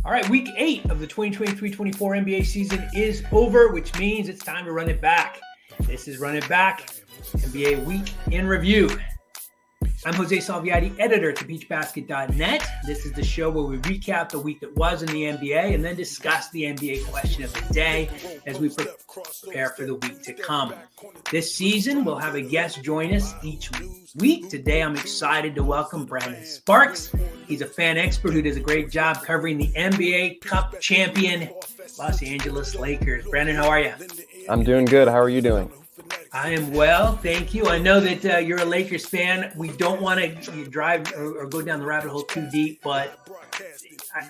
All right, week 8 of the 2023-24 NBA season is over, which means it's time to run it back. This is Run It Back, NBA Week in Review. I'm Jose Salviati, editor at thebeachbasket.net. This is the show where we recap the week that was in the NBA and then discuss the NBA question of the day as we prepare for the week to come. This season, we'll have a guest join us each week. Today, I'm excited to welcome Brandon Sparks. He's a fan expert who does a great job covering the NBA Cup champion, Los Angeles Lakers. Brandon, how are you? I'm doing good. How are you doing? I am well, thank you. I know that you're a Lakers fan. We don't want to drive or go down the rabbit hole too deep, but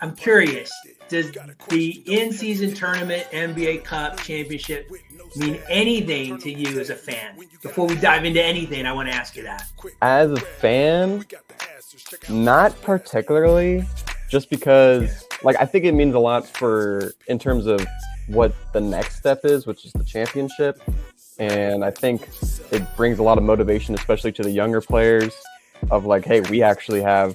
I'm curious. Does the in-season tournament NBA Cup championship mean anything to you as a fan? Before we dive into anything, I want to ask you that. As a fan, not particularly, just because, I think it means a lot in terms of what the next step is, which is the championship. And I think it brings a lot of motivation, especially to the younger players, of hey, we actually have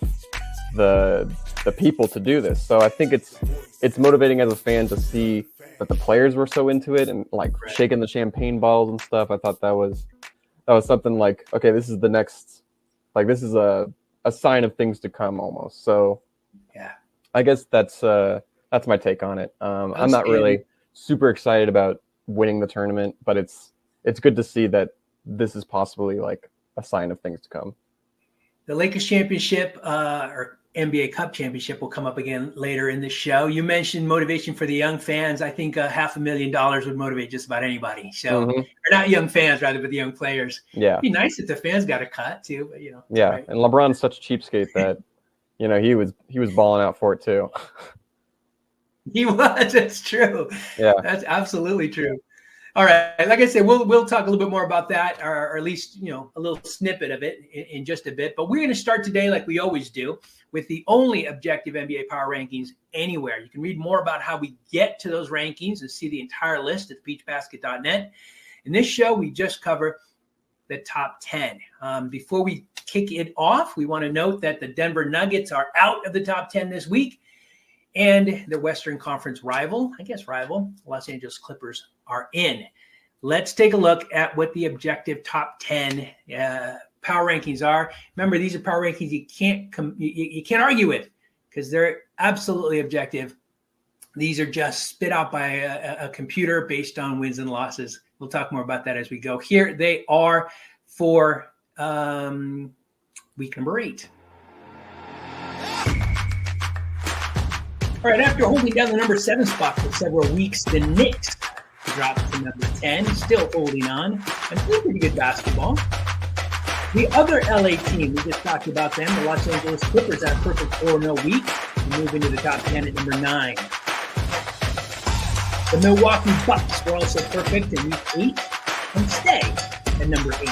the people to do this. So I think it's motivating as a fan to see that the players were so into it and shaking the champagne bottles and stuff. I thought that was something okay, this is the next, this is a sign of things to come almost. So yeah, I guess that's my take on it. I'm not really super excited about winning the tournament, but it's good to see that this is possibly a sign of things to come. The Lakers championship or NBA Cup championship will come up again later in the show. You mentioned motivation for the young fans. I think $500,000 would motivate just about anybody. So, or not young fans, rather, but the young players. Yeah, it'd be nice if the fans got a cut too. But yeah. Right. And LeBron's such a cheapskate that he was balling out for it too. He was. That's true. Yeah, that's absolutely true. All right. Like I said, we'll talk a little bit more about that, or at least, a little snippet of it in just a bit. But we're going to start today, like we always do, with the only objective NBA power rankings anywhere. You can read more about how we get to those rankings and see the entire list at beachbasket.net. In this show, we just cover the top 10. Before we kick it off, we want to note that the Denver Nuggets are out of the top 10 this week. And the Western Conference rival, Los Angeles Clippers are in. Let's take a look at what the objective top 10 power rankings are. Remember, these are power rankings you can't argue with because they're absolutely objective. These are just spit out by a computer based on wins and losses. We'll talk more about that as we go. Here they are for week number 8. All right, after holding down the number 7 spot for several weeks, the Knicks dropped to number 10, still holding on, and playing pretty good basketball. The other LA team, we just talked about them, the Los Angeles Clippers, had a perfect 4-0 week and move into the top 10 at number 9. The Milwaukee Bucks were also perfect in week 8 and stay at number 8.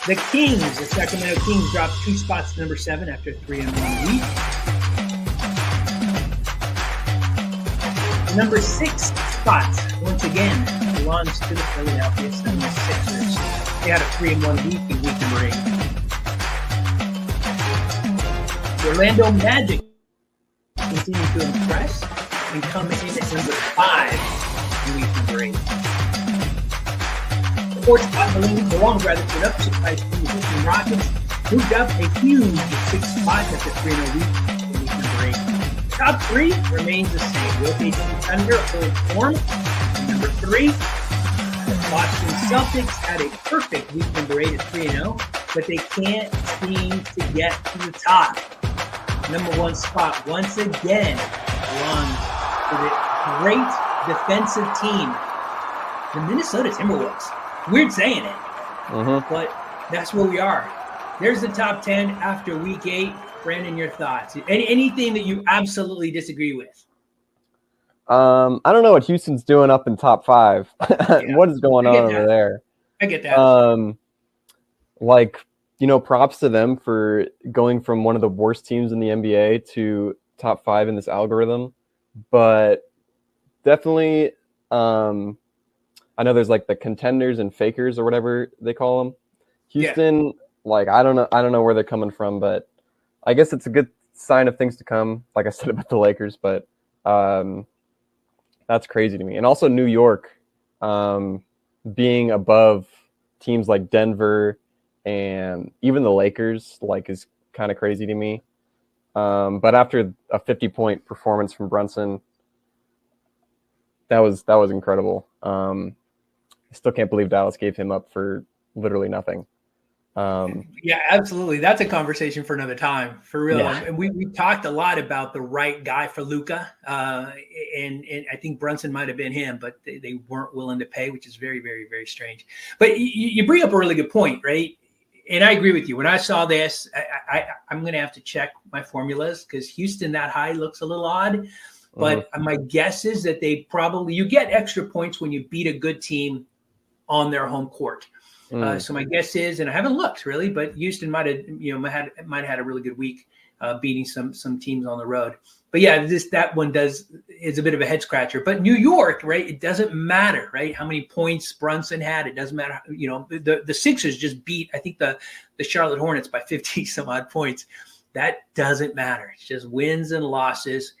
The Kings, the Sacramento Kings, dropped 2 spots to number 7 after a 3-1 week. Number 6 spot, once again, belongs to the Philadelphia 76ers. They had a 3-1 week in week number 8. The Orlando Magic continue to impress and come in at number 5 in week number 8. The 4th spot belongs to an upset by the Houston Rockets, moved up a huge 6 spots after 3-0 week in week number 8. Top 3 remains the same. The OKC Thunder hold form. Number 3, the Boston Celtics had a perfect week number 8 at 3-0, but they can't seem to get to the top. Number 1 spot once again belongs to the great defensive team, the Minnesota Timberwolves. Weird saying it, but that's where we are. There's the top 10 after week 8. Brandon, your thoughts? Anything that you absolutely disagree with? I don't know what Houston's doing up in top 5. Yeah. What is going on over there? I get that. Props to them for going from one of the worst teams in the NBA to top 5 in this algorithm. But definitely, I know there's the contenders and fakers or whatever they call them. Houston, I don't know where they're coming from, but I guess it's a good sign of things to come, like I said about the Lakers, but that's crazy to me. And also New York being above teams like Denver and even the Lakers, like, is kind of crazy to me. But after a 50-point performance from Brunson, that was incredible. I still can't believe Dallas gave him up for literally nothing. Yeah, absolutely. That's a conversation for another time, for real. Yeah. And we talked a lot about the right guy for Luka, and I think Brunson might have been him, but they weren't willing to pay, which is very, very, very strange. But you bring up a really good point, right? And I agree with you. When I saw this, I'm going to have to check my formulas because Houston that high looks a little odd. But my guess is that you get extra points when you beat a good team on their home court. So my guess is, and I haven't looked really, but Houston might have had a really good week beating some teams on the road. But yeah, that one is a bit of a head scratcher. But New York, right? It doesn't matter, right? How many points Brunson had? It doesn't matter. The Sixers just beat, I think, the Charlotte Hornets by 50 some odd points. That doesn't matter. It's just wins and losses,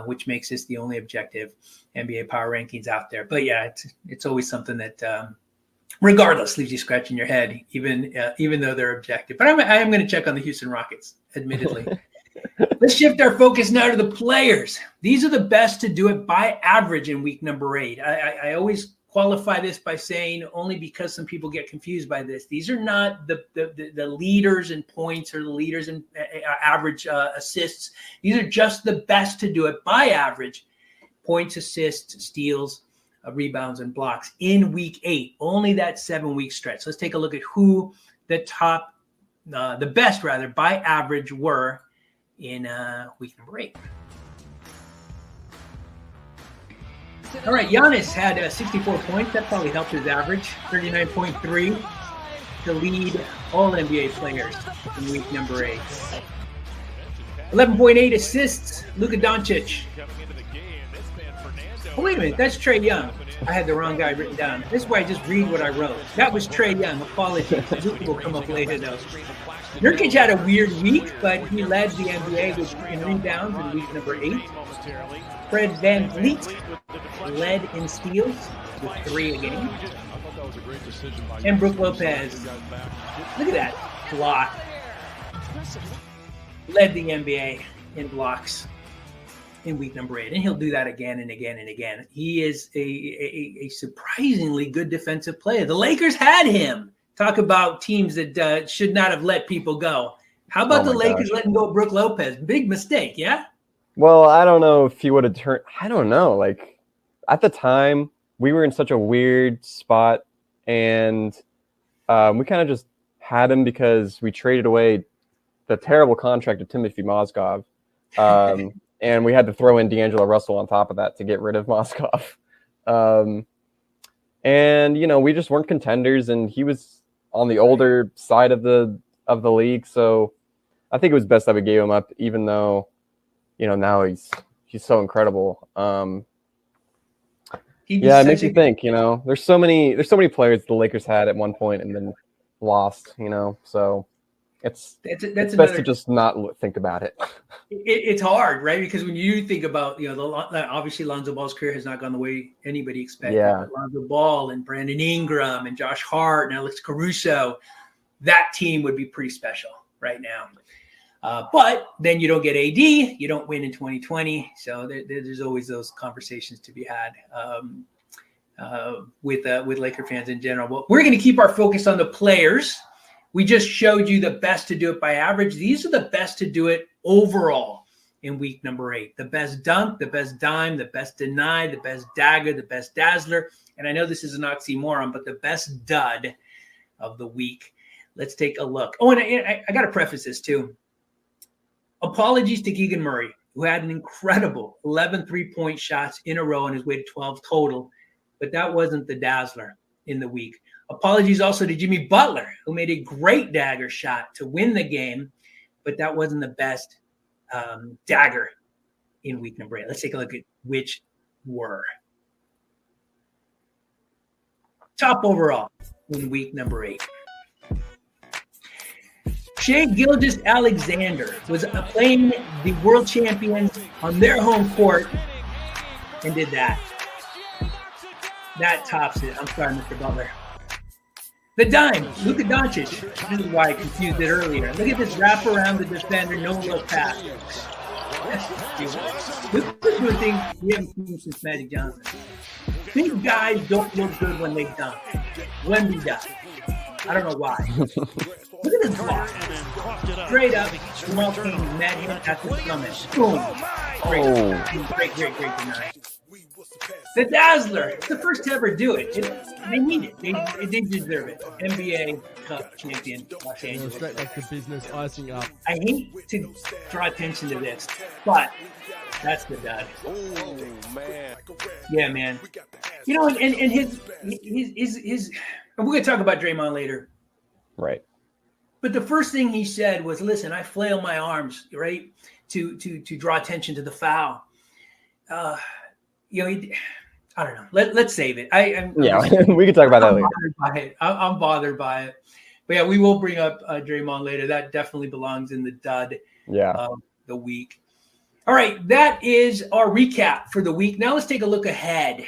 which makes this the only objective NBA power rankings out there. But yeah, it's always something that. Regardless, leaves you scratching your head, even though they're objective. But I am going to check on the Houston Rockets, admittedly. Let's shift our focus now to the players. These are the best to do it by average in week number 8. I always qualify this by saying, only because some people get confused by this, these are not the leaders in points or the leaders in average assists. These are just the best to do it by average: points, assists, steals, rebounds, and blocks in week 8, only that 7-week stretch. Let's take a look at who the best by average were in week number 8. All right, Giannis had 64 points. That probably helped his average. 39.3 to lead all NBA players in week number 8. 11.8 assists, Luka Doncic. Oh, wait a minute, that's Trae Young. I had the wrong guy written down. This is why I just read what I wrote. That was Trae Young. Apologies. Luka will come up later, though. Nurkic had a weird week, but he led the NBA in rebounds in week number 8. Fred VanVleet led in steals with 3 a game. And Brook Lopez, look at that block, led the NBA in blocks in week number 8, and he'll do that again and again and again. He is a surprisingly good defensive player. The Lakers had him. Talk about teams that should not have let people go. How about the Lakers letting go of Brook Lopez? Big mistake, yeah? Well, I don't know if he would have turned. I don't know. Like, at the time, we were in such a weird spot, and we kind of just had him because we traded away the terrible contract of Timothy Mozgov. And we had to throw in D'Angelo Russell on top of that to get rid of Mozgov. And, we just weren't contenders, and he was on the older side of the league. So I think it was best that we gave him up, even though, now he's so incredible. It makes you think, there's so many players the Lakers had at one point and then lost, so it's best to just not think about it. It's hard, right? Because when you think about, obviously Lonzo Ball's career has not gone the way anybody expected. Yeah. But Lonzo Ball and Brandon Ingram and Josh Hart and Alex Caruso, that team would be pretty special right now. But then you don't get AD, you don't win in 2020. So there's always those conversations to be had with Laker fans in general. But we're going to keep our focus on the players. We just showed you the best to do it by average. These are the best to do it overall in week number 8. The best dunk, the best dime, the best deny, the best dagger, the best dazzler. And I know this is an oxymoron, but the best dud of the week. Let's take a look. Oh, and I got to preface this too. Apologies to Keegan Murray, who had an incredible 11 3-point shots in a row on his way to 12 total, but that wasn't the dazzler in the week. Apologies also to Jimmy Butler, who made a great dagger shot to win the game, but that wasn't the best dagger in week number 8. Let's take a look at which were. Top overall in week number 8. Shea Gilgeous-Alexander was playing the world champions on their home court and did that. That tops it. I'm sorry, Mr. Butler. The dime, Luka Doncic. This is why I confused it earlier. Look at this wrap around the defender, no look pass. Luka's doing things we haven't seen since Magic Johnson. Big guys don't look good when they dunk. Wemby does. I don't know why. Look at this block. Straight up, Jamal King met him at the summit. Boom. Great tonight. The Dazzler. It's the first to ever do it. They need it. They deserve it. NBA Cup champion, Los Angeles. Straight back to business, icing up. I hate to draw attention to this, but that's the dud. Oh man. Yeah, man. You know, and his and we're gonna talk about Draymond later. Right. But the first thing he said was, "Listen, I flail my arms, right, to draw attention to the foul." You know, I don't know. Let's save it. We can talk about that later. I'm bothered by it. But yeah, we will bring up Draymond later. That definitely belongs in the dud of the week. All right, that is our recap for the week. Now let's take a look ahead.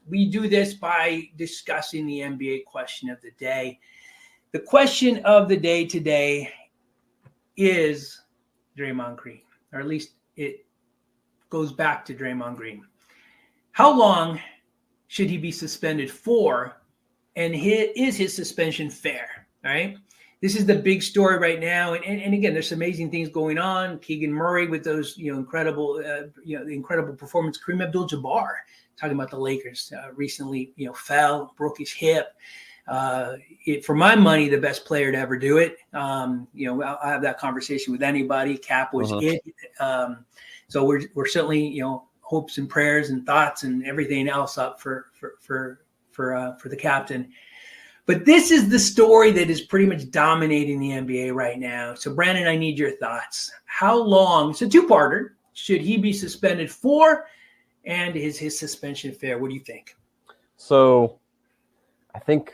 We do this by discussing the NBA question of the day. The question of the day today is Draymond Green, or at least it goes back to Draymond Green. How long should he be suspended for? And is his suspension fair? All right. This is the big story right now. And again, there's some amazing things going on. Keegan Murray with those, incredible, the incredible performance. Kareem Abdul-Jabbar, talking about the Lakers, recently, fell, broke his hip. For my money, the best player to ever do it. I'll have that conversation with anybody. Cap was it. So we're certainly, hopes and prayers and thoughts and everything else up for the captain. But this is the story that is pretty much dominating the NBA right now. So Brandon, I need your thoughts. How long? It's a two-parter. Should he be suspended for? And is his suspension fair? What do you think? So I think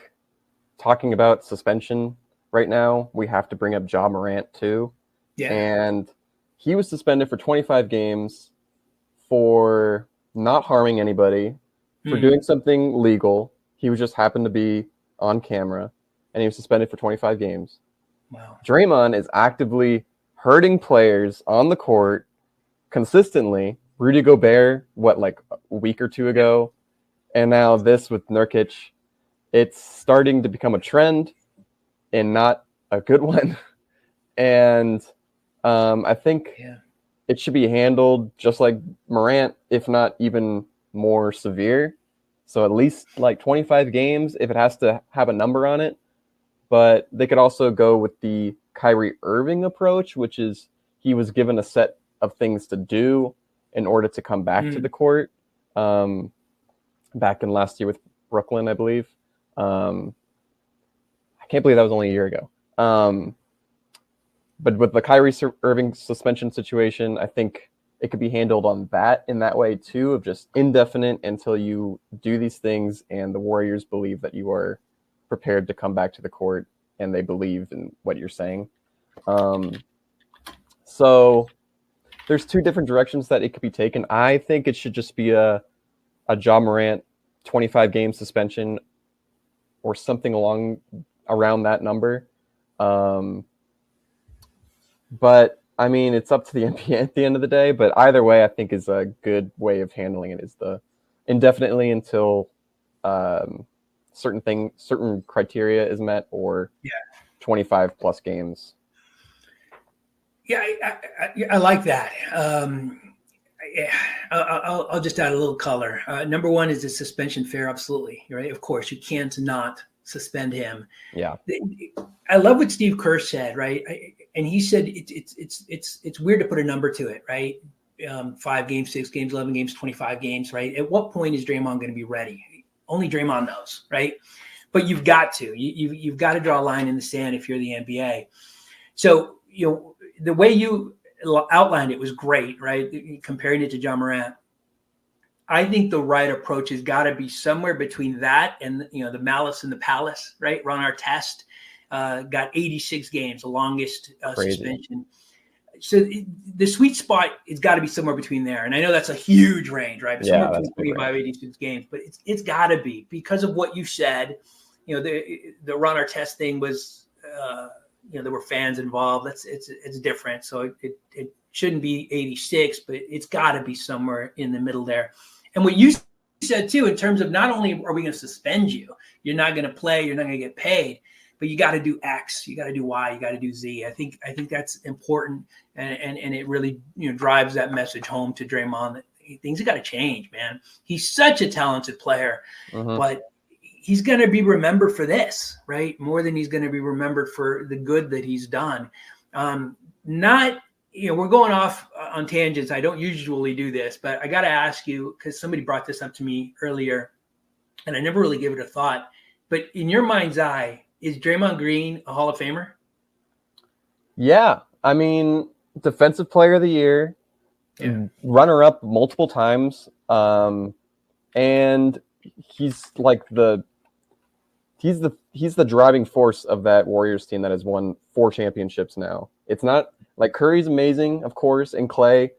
talking about suspension right now, we have to bring up Ja Morant too. Yeah. And he was suspended for 25 games for not harming anybody, for doing something legal. He was just happened to be on camera, and he was suspended for 25 games. Wow. Draymond is actively hurting players on the court consistently. Rudy Gobert, like a week or two ago, and now this with Nurkic. It's starting to become a trend and not a good one. And I think it should be handled just like Morant, if not even more severe. So at least like 25 games if it has to have a number on it. But they could also go with the Kyrie Irving approach, which is he was given a set of things to do in order to come back to the court. Back in last year with Brooklyn, I believe. I can't believe that was only a year ago. But with the Kyrie Irving suspension situation, I think it could be handled in that way too, of just indefinite until you do these things and the Warriors believe that you are prepared to come back to the court and they believe in what you're saying. So there's two different directions that it could be taken. I think it should just be a Ja Morant 25 game suspension or something around that number. But I mean, it's up to the NBA at the end of the day. But either way, I think is a good way of handling it is the indefinitely until certain criteria is met, or 25 plus games. Yeah, I like that. I'll just add a little color. Number one is the suspension fair. Absolutely, right. Of course, you can't not suspend him. Yeah, I love what Steve Kerr said. Right, and he said it's weird to put a number to it. Right, 5 games, 6 games, 11 games, 25 games. Right. At what point is Draymond going to be ready? Only Draymond knows. Right, but you've got to you've got to draw a line in the sand if you're the NBA. So the way you outlined it was great, right? Comparing it to Ja Morant. I think the right approach has got to be somewhere between that and, the malice in the palace, right? Run our test. got 86 games, the longest Crazy. suspension. So the sweet spot has got to be somewhere between there. And I know that's a huge range, right? But somewhere between 25, 86 games. But it's got to be because of what you said. The Ron Artest thing was, there were fans involved. It's different. So it shouldn't be 86, but it's got to be somewhere in the middle there. And what you said too, in terms of not only are we going to suspend you, you're not going to play, you're not going to get paid, but you got to do X, you got to do Y, you got to do Z. I think that's important, and it really drives that message home to Draymond that things have got to change, man. He's such a talented player, but he's going to be remembered for this, right? More than he's going to be remembered for the good that he's done. We're going off on tangents. I don't usually do this, but I got to ask you, because somebody brought this up to me earlier, and I never really gave it a thought. But in your mind's eye, is Draymond Green a Hall of Famer? Yeah. I mean, Defensive Player of the Year, runner-up multiple times, and he's like he's the driving force of that Warriors team that has won 4 championships now. It's not like Curry's amazing, of course, and Clay,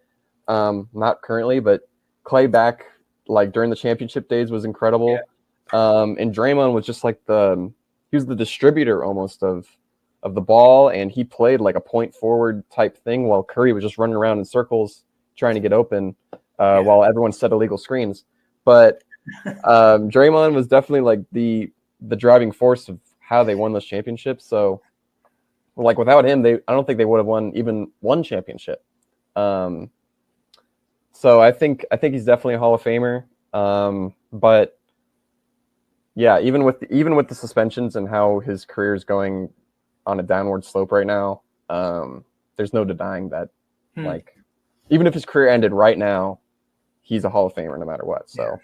not currently, but Clay back like during the championship days was incredible. Yeah. And Draymond was just like he was the distributor almost of the ball, and he played like a point forward type thing while Curry was just running around in circles trying to get open while everyone set illegal screens. But Draymond was definitely like the driving force of how they won those championships. So like without him, I don't think they would have won even one championship. So I think he's definitely a Hall of Famer. But yeah, even with the suspensions and how his career is going on a downward slope right now, there's no denying that. Like, even if his career ended right now, he's a Hall of Famer no matter what. So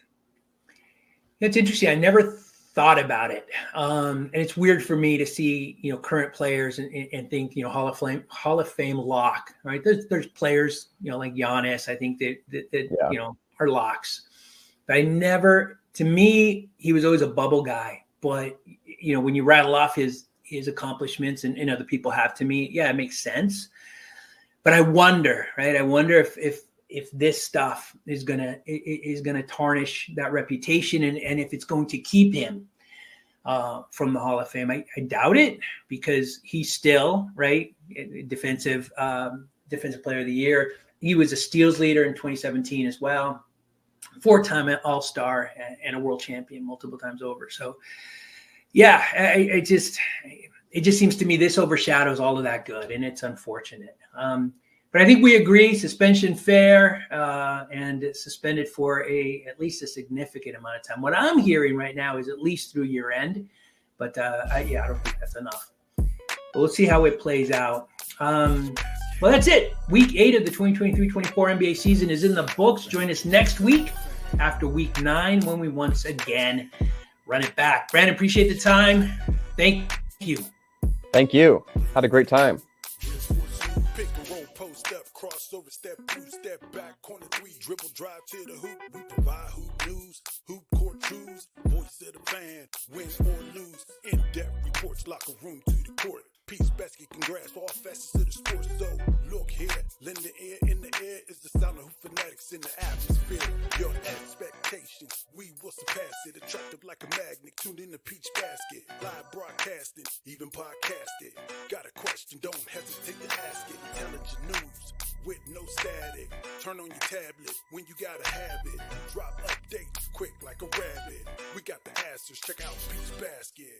it's interesting. I never thought about it, and it's weird for me to see current players and think Hall of Fame lock. Right? There's players like Giannis. I think that are locks, but I never. To me, he was always a bubble guy. But when you rattle off his accomplishments and other people have, to me, it makes sense. But I wonder, right? I wonder if this stuff is gonna tarnish that reputation, and if it's going to keep him from the Hall of Fame. I doubt it, because he's still right defensive player of the year. He was a steals leader in 2017 as well. 4-time All-Star and a world champion multiple times over. So, it just seems to me this overshadows all of that good, and it's unfortunate. But I think we agree, suspension fair, and suspended for at least a significant amount of time. What I'm hearing right now is at least through year end, but I don't think that's enough. But we'll see how it plays out. Well, that's it. Week 8 of the 2023-24 NBA season is in the books. Join us next week after week 9 when we once again run it back. Brandon, appreciate the time. Thank you. Thank you. Had a great time. Pick and roll, post up, crossover, step 2, step back, corner 3, dribble, drive to the hoop. We provide hoop news, hoop court truths, voice of the fan, win or lose. In-depth reports, locker room to the court. Peace, basket, congrats, all facets of the sport. So look here, lend the ear in the air is the sound of hoop fanatics in the atmosphere. Your expectations, we will surpass it. Attractive like a magnet, tuned in the peach basket. Live broadcasting, even podcasted. Got a question, don't hesitate to ask it. Intelligent news with no static. Turn on your tablet when you gotta have it. Drop updates quick like a rabbit. We got the answers, check out Peach Basket.